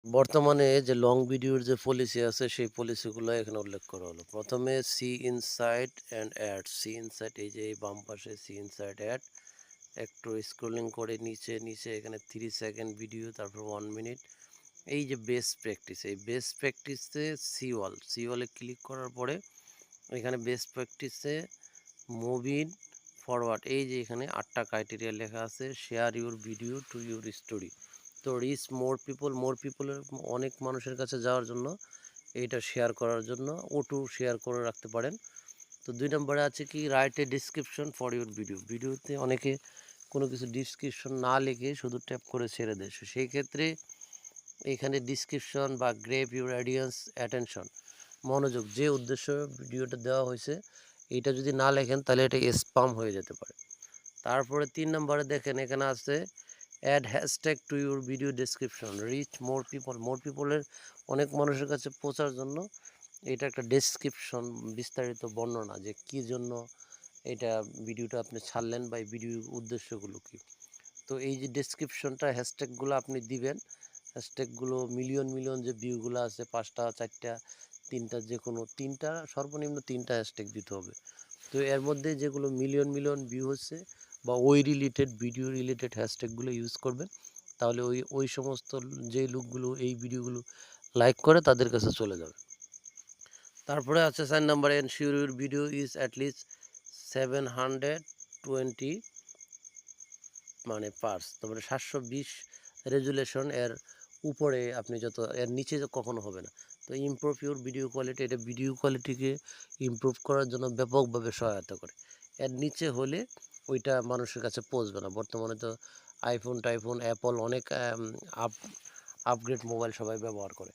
বর্তমানে যে লং ভিডিওর যে পলিসি আছে সেই পলিসিগুলো এখানে উল্লেখ করা হলো। প্রথমে see insight and add. See insight এই যে এই বাম পাশে সি ইনসাইট অ্যাড। একটু স্ক্রলিং করে নিচে এখানে 3 সেকেন্ড ভিডিও, তারপর 1 মিনিট। এই যে বেস্ট প্র্যাকটিস, এই বেস্ট প্র্যাকটিসে সি ওয়ালে ক্লিক করার পরে এখানে বেস্ট প্র্যাকটিসে মুভিং ফরওয়ার্ড, এই যে এখানে 8টা ক্রাইটেরিয়া লেখা আছে। Share your video to your story. তো রিচ মোর পিপলের অনেক মানুষের কাছে যাওয়ার জন্য এইটা শেয়ার করার জন্য শেয়ার করে রাখতে পারেন। তো 2 নম্বরে আছে কি, write a description for your video. ভিডিওতে অনেকে কোনো কিছু ডিসক্রিপশন না লিখে শুধু ট্যাপ করে ছেড়ে দেয়। সেই ক্ষেত্রে এখানে ডিসক্রিপশন বা গ্রেভ ইউর অডিয়েন্স অ্যাটেনশন, মনোযোগ, যে উদ্দেশ্য ভিডিওটা দেওয়া হয়েছে এইটা যদি না লেখেন তাহলে এটা স্পাম হয়ে যেতে পারে। তারপরে 3 নম্বরে দেখেন এখানে আছে add hashtag to your video description, reach more পিপলের অনেক মানুষের কাছে পৌঁছার জন্য এটা একটা ডেসক্রিপশন, বিস্তারিত বর্ণনা যে কী জন্য এটা ভিডিওটা আপনি ছাড়লেন বা এই ভিডিওর উদ্দেশ্যগুলো কী। তো এই যে ডেসক্রিপশনটা হ্যাশট্যাগুলো আপনি দিবেন। হ্যাশট্যাগুলো মিলিয়ন যে ভিউগুলো আছে, 5টা 4টা 3টা, যে কোনো 3টা, সর্বনিম্ন 3টা হ্যাশট্যাগ দিতে হবে। তো এর মধ্যে যেগুলো মিলিয়ন ভিউ হচ্ছে বা ওই রিলেটেড ভিডিও রিলেটেড হ্যাশট্যাগুলো ইউজ করবেন, তাহলে ওই সমস্ত যে লোকগুলো এই ভিডিওগুলো লাইক করে তাদের কাছে চলে যাবে। তারপরে আছে 4 number, ensure your video is at least 720 মানে পার্স, তারপরে 720 রেজুলেশন এর উপরে আপনি যত, এর নিচে কখনো হবে না। তো ইমপ্রুভ ইউর ভিডিও কোয়ালিটি, এটা ভিডিও কোয়ালিটিকে ইমপ্রুভ করার জন্য ব্যাপকভাবে সহায়তা করে। এর নিচে হলে ওইটা মানুষের কাছে পৌঁছবে না। বর্তমানে তো টাইফোন অ্যাপল অনেক আপ আপগ্রেড মোবাইল সবাই ব্যবহার করে।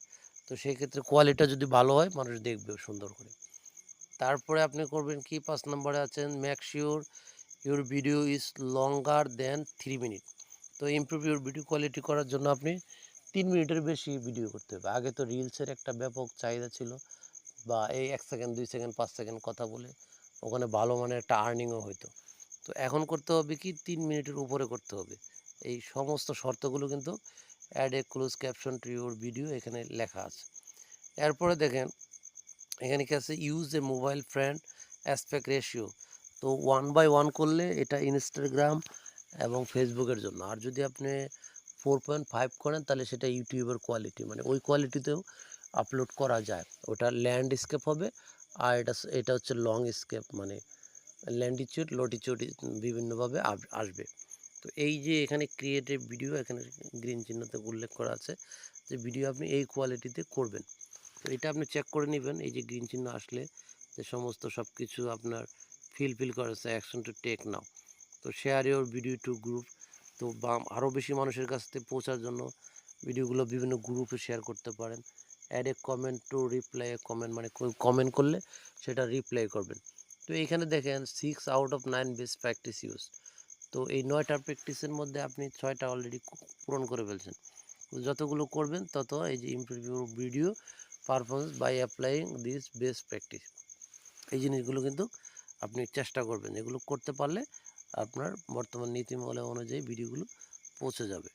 তো সেই ক্ষেত্রে কোয়ালিটিটা যদি ভালো হয় মানুষ দেখবে সুন্দর করে। তারপরে আপনি করবেন কি, 5 নম্বরে আছেন make sure your video is longer than 3 minute. তো ইমপ্রুভ ইউর ভিডিও কোয়ালিটি করার জন্য আপনি 3 মিনিটের বেশি ভিডিও করতে হবে। আগে তো রিলসের একটা ব্যাপক চাহিদা ছিল, বা এই 1 সেকেন্ড 2 সেকেন্ড 5 সেকেন্ড কথা বলে ওখানে ভালো মানের একটা আর্নিংও হইতো। তো এখন করতে হবে কি, 3 মিনিটের উপরে করতে হবে। এই সমস্ত শর্তগুলো কিন্তু add a close caption to your video এখানে লেখা আছে। এরপরে দেখেন এখানে কি আছে, use a mobile friend aspect ratio. তো 1/1 করলে এটা ইনস্টাগ্রাম এবং ফেসবুকের জন্য। আর যদি আপনি 4.5 করেন তাহলে সেটা ইউটিউবের কোয়ালিটি, মানে ওই কোয়ালিটিতেও আপলোড করা যায়। ওটা ল্যান্ডস্কেপ হবে, আর এটা হচ্ছে লং স্কেপ, মানে ল্যান্ডিটিউড লটিটিউড বিভিন্নভাবে আসবে। তো এই যে এখানে ক্রিয়েটিভ ভিডিও, এখানে গ্রিন চিহ্নতে উল্লেখ করা আছে যে ভিডিও আপনি এই কোয়ালিটিতে করবেন। তো এটা আপনি চেক করে নেবেন, এই যে গ্রিন চিহ্ন আসলে যে সমস্ত সব কিছু আপনার ফিল করেছে, অ্যাকশন টু টেক নাও। তো share your video to group. তো আরও বেশি মানুষের কাছ থেকে পৌঁছার জন্য ভিডিওগুলো বিভিন্ন গ্রুপে শেয়ার করতে পারেন। Add a comment to reply a comment, মানে কমেন্ট করলে সেটা রিপ্লাই করবেন। তো এইখানে দেখেন 6 out of 9 best practice use. তো এই 9টা প্র্যাকটিসের মধ্যে আপনি 6টা অলরেডি পূরণ করে ফেলছেন। যতগুলো করবেন তত এই যে improve your video performance by applying this best practice, এই জিনিসগুলো কিন্তু আপনি চেষ্টা করবেন। এগুলো করতে পারলে আপনার বর্তমান নীতিমালা অনুযায়ী ভিডিওগুলো পৌঁছে যাবে।